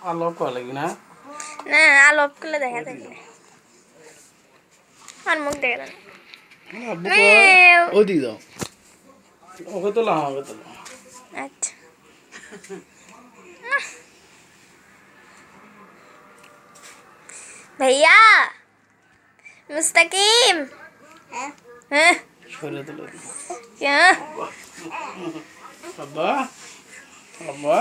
আলো কল লাগি না না আলো অফ করলে দেখা যাবে না আর মুখ দেখা যাবে আব্বু ও দি দাও ওকে তো লাও ওকে তো লাও আচ্ছা भैया मुस्तकीम हैं সরে তো লো क्या আব্বা আব্বা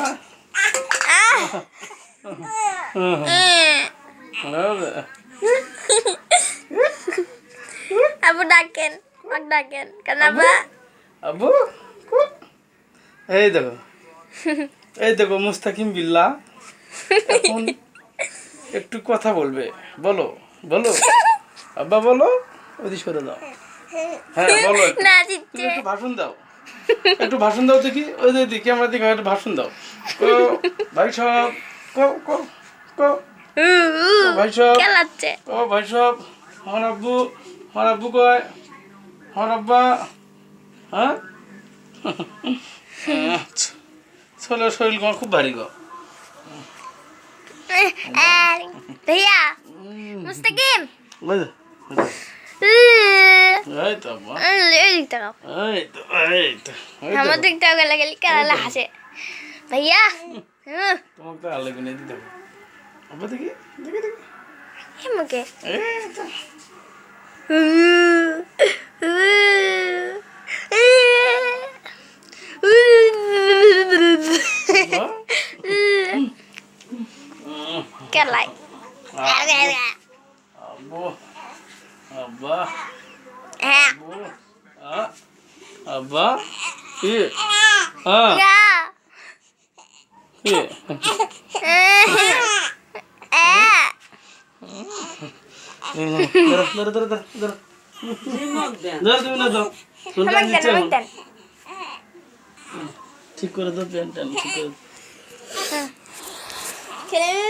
Abu daken, mak daken. Kenapa? আব্বু এই দেখো মুস্তাকিম বিল্লাহ এখন একটু কথা বলবে বলো বলো আব্বা বলো ওদি সরে দাও হ্যাঁ বলো না তুমি জিতছে একটু ভাষণ দাও দেখি ওই যে দেখি আমরা দেখি একটু ভাষণ দাও কো ভাই সাহেব কো কো কো ভাই সাহেব খেলাচ্ছে ও ভাই সাহেব আমার আব্বু কয় আমার আব্বা হ্যাঁ ছোলের শরীর খুব ভারী গো भैया मुस्तकीम এই তো আব্বা এই তো আমার দিকটা গেলে গেলে কেলা হাসে भैया তোমাকে তো আলো গুনে দিতে হবে আব্বা দেখি দেখি দেখি মুখে এই তো কেলাই আব্বু আব্বা হ্যাঁ আব্বু আব্বা কি হ্যাঁ কি ঠিক করে দাও প্যান্ট ঠিক করে